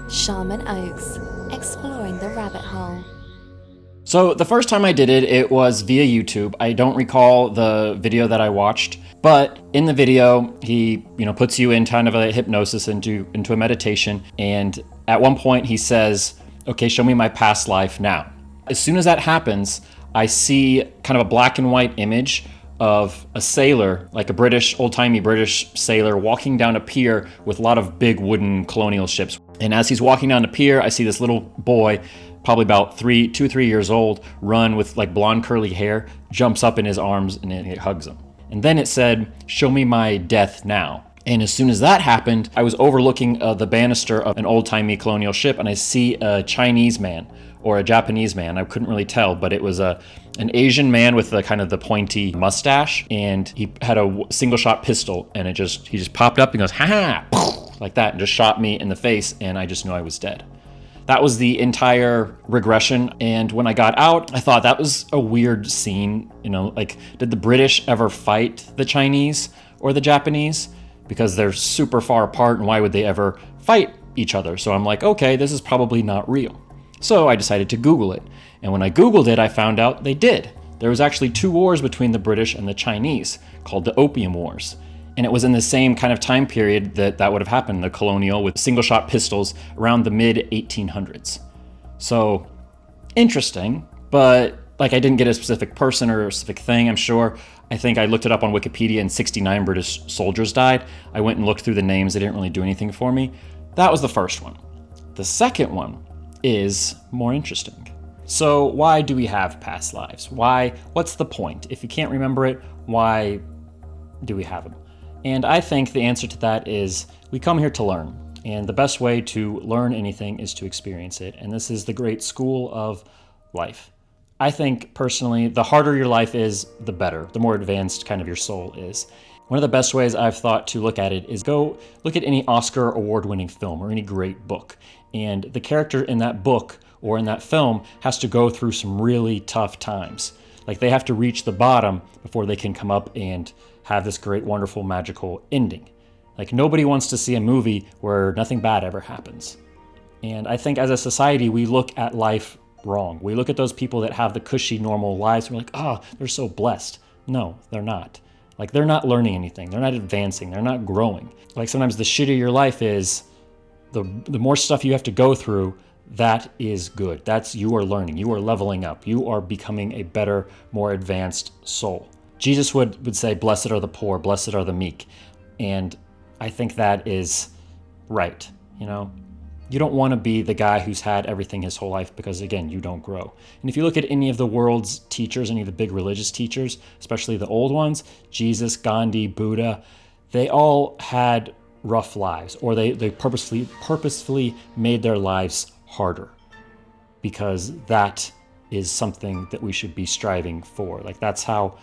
Shamanoaks, exploring the rabbit hole. So the first time I did it, it was via YouTube. I don't recall the video that I watched, but in the video, he, puts you in kind of a hypnosis into a meditation. And at one point he says, okay, show me my past life now. As soon as that happens, I see kind of a black and white image of a sailor, like a old-timey British sailor, walking down a pier with a lot of big wooden colonial ships. And as he's walking down the pier, I see this little boy, probably about 3 years old, run with like blonde curly hair, jumps up in his arms and it hugs him. And then it said, show me my death now. And as soon as that happened, I was overlooking the banister of an old-timey colonial ship, and I see a Chinese man or a Japanese man. I couldn't really tell, but it was an Asian man with the kind of the pointy mustache, and he had a single-shot pistol, and he just popped up and goes, ha ha, like that, and just shot me in the face, and I just knew I was dead. That was the entire regression, and when I got out, I thought that was a weird scene. Like, did the British ever fight the Chinese or the Japanese? Because they're super far apart, and why would they ever fight each other? So I'm like, okay, this is probably not real. So I decided to Google it. And when I Googled it, I found out they did. There was actually 2 wars between the British and the Chinese called the Opium Wars. And it was in the same kind of time period that would have happened, the colonial with single-shot pistols around the mid-1800s. So interesting, but like I didn't get a specific person or a specific thing, I'm sure. I think I looked it up on Wikipedia and 69 British soldiers died. I went and looked through the names. They didn't really do anything for me. That was the first one. The second one is more interesting. So why do we have past lives? What's the point? If you can't remember it, why do we have them? And I think the answer to that is we come here to learn. And the best way to learn anything is to experience it. And this is the great school of life. I think personally, the harder your life is, the better, the more advanced kind of your soul is. One of the best ways I've thought to look at it is go look at any Oscar award-winning film or any great book. And the character in that book or in that film has to go through some really tough times. Like they have to reach the bottom before they can come up and have this great, wonderful, magical ending. Like nobody wants to see a movie where nothing bad ever happens. And I think as a society, we look at life wrong. We look at those people that have the cushy, normal lives, and we're like, oh, they're so blessed. No, they're not. Like they're not learning anything. They're not advancing. They're not growing. Like sometimes the shittier your life is, the more stuff you have to go through, that is good. That's you are learning. You are leveling up. You are becoming a better, more advanced soul. Jesus would say, blessed are the poor, blessed are the meek. And I think that is right. You don't want to be the guy who's had everything his whole life because, again, you don't grow. And if you look at any of the world's teachers, any of the big religious teachers, especially the old ones, Jesus, Gandhi, Buddha, they all had rough lives, or they purposefully made their lives harder because that is something that we should be striving for. Like that's how,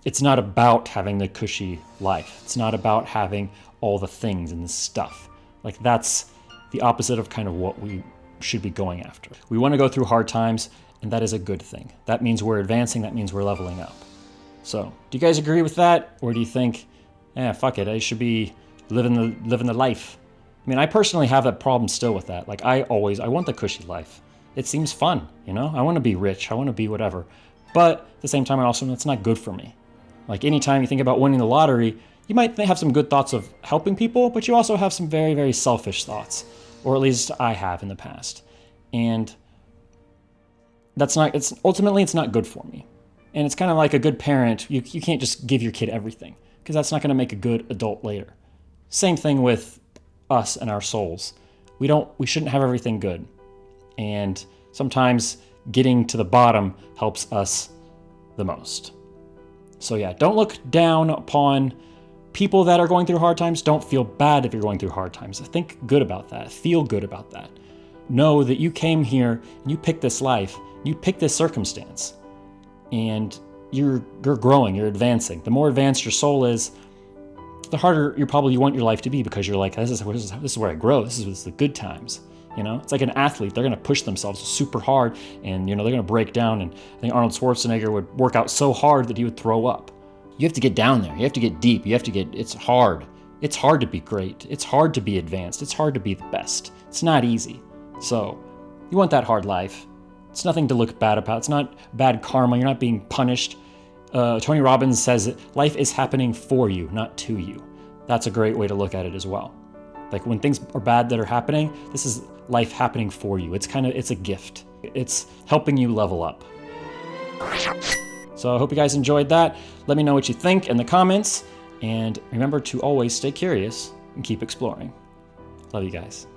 it's not about having the cushy life. It's not about having all the things and the stuff. Like that's the opposite of kind of what we should be going after. We want to go through hard times, and that is a good thing. That means we're advancing. That means we're leveling up. So, do you guys agree with that? Or do you think, fuck it, I should be living the life? I mean, I personally have that problem still with that. Like, I want the cushy life. It seems fun, I want to be rich. I want to be whatever. But at the same time, I also know it's not good for me. Like, anytime you think about winning the lottery, you might have some good thoughts of helping people, but you also have some very, very selfish thoughts. Or at least I have in the past. And ultimately it's not good for me. And it's kind of like a good parent. You can't just give your kid everything because that's not going to make a good adult later. Same thing with us and our souls. We shouldn't have everything good. And sometimes getting to the bottom helps us the most. So yeah, don't look down upon people that are going through hard times. Don't feel bad if you're going through hard times. Think good about that. Feel good about that. Know that you came here and you picked this life, you picked this circumstance, and you're growing, you're advancing. The more advanced your soul is, the harder you want your life to be because you're like, this is where I grow. This is the good times. It's like an athlete. They're going to push themselves super hard, and they're going to break down. And I think Arnold Schwarzenegger would work out so hard that he would throw up. You have to get down there. You have to get deep. It's hard It's hard to be great. It's hard to be advanced. It's hard to be the best. It's not easy. So, you want that hard life. It's nothing to look bad about. It's not bad karma. You're not being punished. Tony Robbins says that life is happening for you, not to you. That's a great way to look at it as well. Like when things are bad that are happening, this is life happening for you. It's a gift. It's helping you level up. So I hope you guys enjoyed that. Let me know what you think in the comments. And remember to always stay curious and keep exploring. Love you guys.